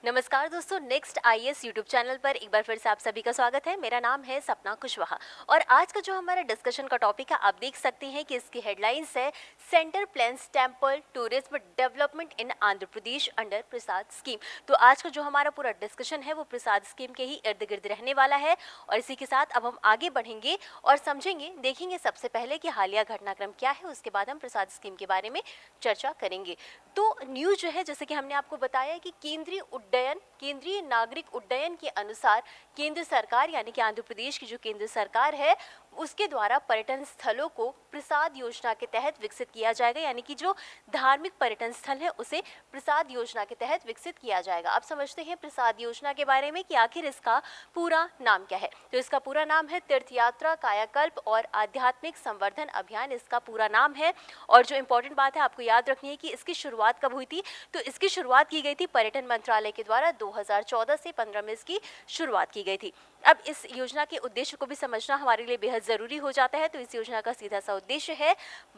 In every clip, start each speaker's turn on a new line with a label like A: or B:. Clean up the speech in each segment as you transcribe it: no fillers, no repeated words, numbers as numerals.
A: नमस्कार दोस्तों, next IAS YouTube channel पर एक बार फिर से आप सभी का स्वागत है। मेरा नाम है सपना कुशवाहा और आज का जो हमारा डिस्कशन का टॉपिक है, आप देख सकते हैं कि इसकी हेडलाइंस है centre plans temple tourism development in Andhra Pradesh under Prasad scheme. तो आज का जो हमारा पूरा डिस्कशन है वो प्रसाद स्कीम के ही इर्द गिर्द रहने वाला है और इसी के साथ अब हम आगे बढ़ेंगे और समझेंगे, देखेंगे सबसे पहले कि हालिया घटनाक्रम क्या है, उसके बाद हम प्रसाद स्कीम के बारे में चर्चा करेंगे। तो न्यूज जो है, जैसे कि हमने आपको बताया कि केंद्रीय नागरिक उड्डयन के अनुसार केंद्र सरकार यानी कि आंध्र प्रदेश की जो केंद्र सरकार है उसके द्वारा पर्यटन स्थलों को प्रसाद योजना के तहत विकसित किया जाएगा। यानी कि जो धार्मिक पर्यटन स्थल है उसे प्रसाद योजना के तहत विकसित किया जाएगा। अब समझते हैं प्रसाद योजना के बारे में कि आखिर इसका पूरा नाम क्या है। तो इसका पूरा नाम है तीर्थ यात्रा कायाकल्प और आध्यात्मिक संवर्धन अभियान, इसका पूरा नाम है। और जो इम्पोर्टेंट बात है आपको याद रखनी है कि इसकी शुरुआत कब हुई थी। तो इसकी शुरुआत की गई थी पर्यटन मंत्रालय के द्वारा 2014 से 15 में इसकी शुरुआत की गई थी। अब इस योजना के उद्देश्य को भी समझना हमारे लिए बेहद ज़रूरी हो जाता है। तो इस योजना का सीधा सा उद्देश्य है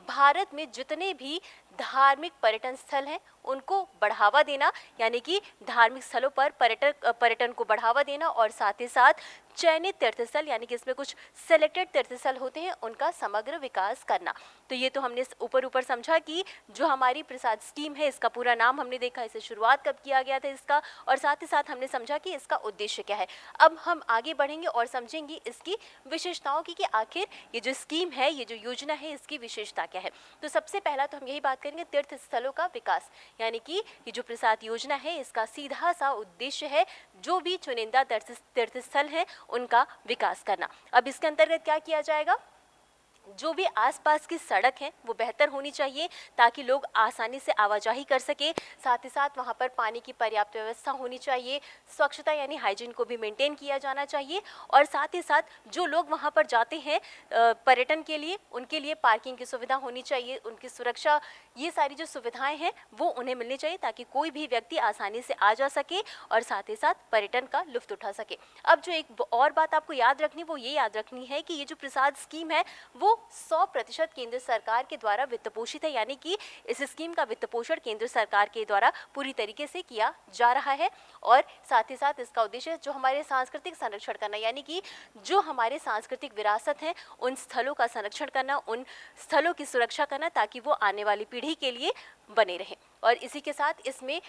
A: भारत में जितने भी धार्मिक पर्यटन स्थल हैं उनको बढ़ावा देना, यानी कि धार्मिक स्थलों पर पर्यटन को बढ़ावा देना और साथ ही साथ चयनित तीर्थस्थल यानी कि इसमें कुछ सेलेक्टेड तीर्थस्थल होते हैं उनका समग्र विकास करना। तो ये तो हमने ऊपर समझा कि जो हमारी प्रसाद स्कीम है इसका पूरा नाम हमने देखा, इसे शुरुआत कब किया गया था इसका, और साथ ही साथ हमने समझा कि इसका उद्देश्य क्या है। अब हम आगे बढ़ेंगे और समझेंगे इसकी विशेषताओं की कि आखिर ये जो स्कीम है, ये जो योजना है, इसकी विशेषता क्या है। तो सबसे पहला तो हम यही बात करेंगे तीर्थ स्थलों का विकास, यानी कि ये जो प्रसाद योजना है इसका सीधा सा उद्देश्य है जो भी चुनिंदा तीर्थ स्थल है उनका विकास करना। अब इसके अंतर्गत क्या किया जाएगा, जो भी आसपास की सड़क है वो बेहतर होनी चाहिए ताकि लोग आसानी से आवाजाही कर सके। साथ ही साथ वहाँ पर पानी की पर्याप्त व्यवस्था होनी चाहिए, स्वच्छता यानी हाइजीन को भी मेंटेन किया जाना चाहिए और साथ ही साथ जो लोग वहाँ पर जाते हैं पर्यटन के लिए उनके लिए पार्किंग की सुविधा होनी चाहिए, उनकी सुरक्षा, ये सारी जो सुविधाएं हैं वो उन्हें मिलनी चाहिए ताकि कोई भी व्यक्ति आसानी से आ जा सके और साथ ही साथ पर्यटन का लुत्फ उठा सके। अब जो एक और बात आपको याद रखनी, वो ये याद रखनी है कि ये जो प्रसाद स्कीम है वो 100% केंद्र सरकार के द्वारा वित्त पोषित है, यानी कि इस स्कीम का वित्त पोषण केंद्र सरकार के द्वारा पूरी तरीके से किया जा रहा है। और साथ ही साथ इसका उद्देश्य जो हमारे सांस्कृतिक संरक्षण करना, यानी कि जो हमारे सांस्कृतिक विरासत है उन स्थलों का संरक्षण करना, उन स्थलों की सुरक्षा करना ताकि वो आने वाली पीढ़ी के लिए बने रहें। और इसी के साथ इसमें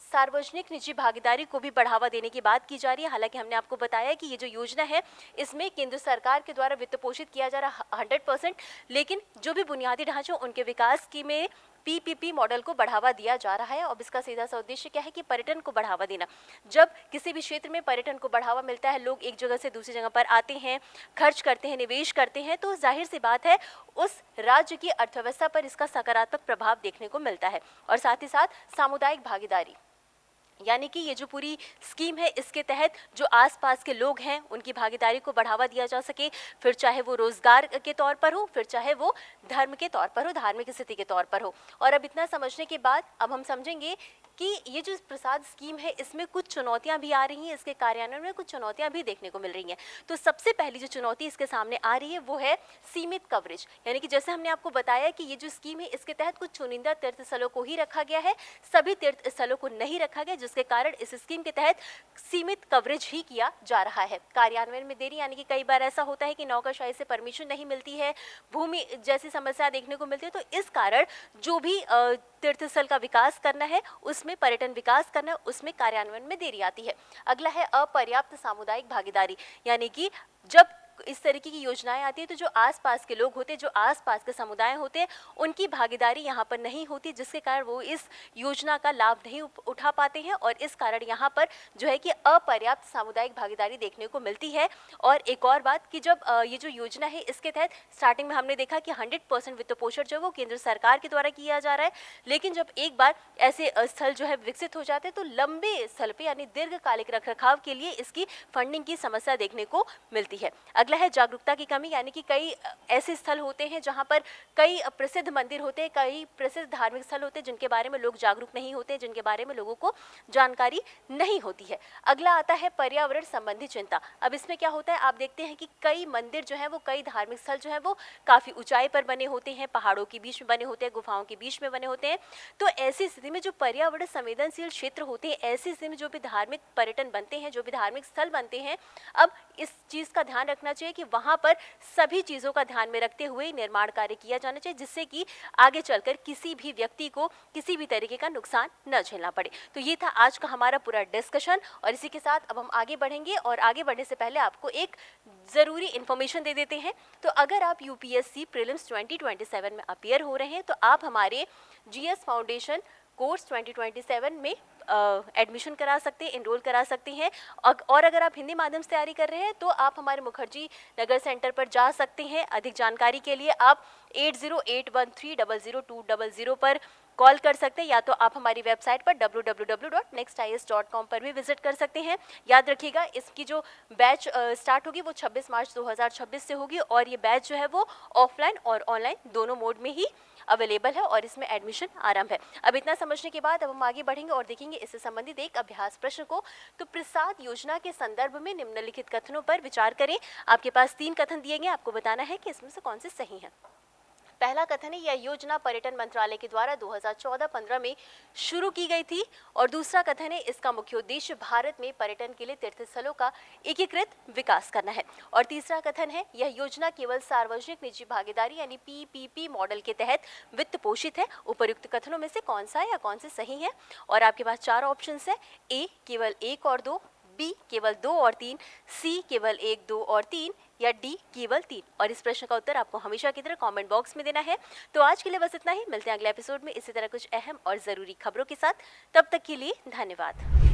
A: सार्वजनिक निजी भागीदारी को भी बढ़ावा देने की बात की जा रही है। हालांकि हमने आपको बताया कि ये जो योजना है इसमें केंद्र सरकार के द्वारा वित्त पोषित किया जा रहा 100%, लेकिन जो भी बुनियादी ढांचे उनके विकास की में पीपीपी मॉडल को बढ़ावा दिया जा रहा है। अब इसका सीधा सा उद्देश्य क्या है कि पर्यटन को बढ़ावा देना। जब किसी भी क्षेत्र में पर्यटन को बढ़ावा मिलता है, लोग एक जगह से दूसरी जगह पर आते हैं, खर्च करते हैं, निवेश करते हैं, तो जाहिर सी बात है उस राज्य की अर्थव्यवस्था पर इसका सकारात्मक प्रभाव देखने को मिलता है। और साथ ही साथ सामुदायिक भागीदारी, यानी कि ये जो पूरी स्कीम है इसके तहत जो आसपास के लोग हैं उनकी भागीदारी को बढ़ावा दिया जा सके, फिर चाहे वो रोजगार के तौर पर हो, फिर चाहे वो धर्म के तौर पर हो, धार्मिक स्थिति के तौर पर हो। और अब इतना समझने के बाद अब हम समझेंगे कि ये जो प्रसाद स्कीम है इसमें कुछ चुनौतियां भी आ रही हैं, इसके कार्यान्वयन में कुछ चुनौतियां भी देखने को मिल रही हैं। तो सबसे पहली जो चुनौती इसके सामने आ रही है वो है सीमित कवरेज, यानी कि जैसे हमने आपको बताया कि ये जो स्कीम है इसके तहत कुछ चुनिंदा तीर्थ स्थलों को ही रखा गया है, सभी तीर्थ स्थलों को नहीं रखा गया, जिसके कारण इस स्कीम के तहत सीमित कवरेज ही किया जा रहा है। कार्यान्वयन में देरी, यानी कि कई बार ऐसा होता है कि नौकरशाही से परमिशन नहीं मिलती है, भूमि जैसी समस्या देखने को मिलती है। तो इस कारण जो भी तीर्थ स्थल का विकास करना है, उसमें पर्यटन विकास करना है, उसमें कार्यान्वयन में देरी आती है। अगला है अपर्याप्त सामुदायिक भागीदारी, यानी कि जब इस तरीके की योजनाएं आती है तो जो आसपास के लोग होते हैं, जो आसपास के समुदाय होते हैं, उनकी भागीदारी यहाँ पर नहीं होती, जिसके कारण वो इस योजना का लाभ नहीं उठा पाते हैं और इस कारण यहाँ पर जो है कि अपर्याप्त सामुदायिक भागीदारी देखने को मिलती है। और एक और बात कि जब ये जो योजना है इसके तहत स्टार्टिंग में हमने देखा कि 100% वित्त पोषण जो है वो केंद्र सरकार के द्वारा किया जा रहा है, लेकिन जब एक बार ऐसे स्थल जो है विकसित हो जाते हैं तो लंबे स्थल पे यानी दीर्घकालिक रखरखाव के लिए इसकी फंडिंग की समस्या देखने को मिलती है। अगला है जागरूकता की कमी, यानी कि कई ऐसे स्थल होते हैं जहां पर कई प्रसिद्ध मंदिर होते हैं, कई प्रसिद्ध धार्मिक स्थल होते हैं जिनके बारे में लोग जागरूक नहीं होते, जिनके बारे में लोगों को जानकारी नहीं होती है। अगला आता है पर्यावरण संबंधी चिंता। अब इसमें क्या होता है, आप देखते हैं कि कई मंदिर जो है वो, कई धार्मिक स्थल जो है वो काफ़ी ऊंचाई पर बने होते हैं, पहाड़ों के बीच में बने होते हैं, गुफाओं के बीच में बने होते हैं। तो ऐसी स्थिति में जो पर्यावरण संवेदनशील क्षेत्र होते हैं, ऐसी स्थिति में जो भी धार्मिक पर्यटन बनते हैं, जो भी धार्मिक स्थल बनते हैं, अब इस चीज़ का ध्यान रखना चाहिए कि वहाँ पर सभी चीज़ों का ध्यान में रखते हुए निर्माण कार्य किया जाना चाहिए, जिससे कि आगे चलकर किसी भी व्यक्ति को किसी भी तरीके का नुकसान न झेलना पड़े। तो ये था आज का हमारा पूरा डिस्कशन, और इसी के साथ अब हम आगे बढ़ेंगे, और आगे बढ़ने से पहले आपको एक ज़रूरी इन्फॉर्मेशन दे देते हैं। तो अगर आप यूपीएससी प्रीलिम्स 2027 में अपीयर हो रहे हैं तो आप हमारे जीएस फाउंडेशन कोर्स 2027 में एडमिशन करा सकते हैं, एनरोल करा सकते हैं। और अगर आप हिंदी माध्यम से तैयारी कर रहे हैं तो आप हमारे मुखर्जी नगर सेंटर पर जा सकते हैं। अधिक जानकारी के लिए आप 8081300200 पर कॉल कर सकते हैं, या तो आप हमारी वेबसाइट पर www.nextis.com पर भी विजिट कर सकते हैं। याद रखिएगा, इसकी जो बैच स्टार्ट होगी वो 26 मार्च 2026 से होगी, और ये बैच जो है वो ऑफलाइन और ऑनलाइन दोनों मोड में ही अवेलेबल है, और इसमें एडमिशन आरंभ है। अब इतना समझने के बाद अब हम आगे बढ़ेंगे और देखेंगे इससे संबंधित एक अभ्यास प्रश्न को। तो प्रसाद योजना के संदर्भ में निम्नलिखित कथनों पर विचार करें। आपके पास 3 कथन दिए गए, आपको बताना है कि इसमें से कौन से सही हैं। पहला कथन है, यह योजना पर्यटन मंत्रालय के द्वारा 2014-15 में शुरू की गई थी। और दूसरा कथन है, इसका मुख्य उद्देश्य भारत में पर्यटन के लिए तीर्थ स्थलों का एकीकृत विकास करना है। और तीसरा कथन है, यह योजना केवल सार्वजनिक निजी भागीदारी यानी पीपीपी मॉडल के तहत वित्त पोषित है। उपर्युक्त कथनों में से कौन सा या कौन से सही है? और आपके पास 4 ऑप्शंस है। ए केवल 1 और 2, बी केवल 2 और 3, सी केवल 1, 2 और 3, या डी केवल 3। और इस प्रश्न का उत्तर आपको हमेशा की तरह कमेंट बॉक्स में देना है। तो आज के लिए बस इतना ही, मिलते हैं अगले एपिसोड में इसी तरह कुछ अहम और ज़रूरी खबरों के साथ। तब तक के लिए धन्यवाद।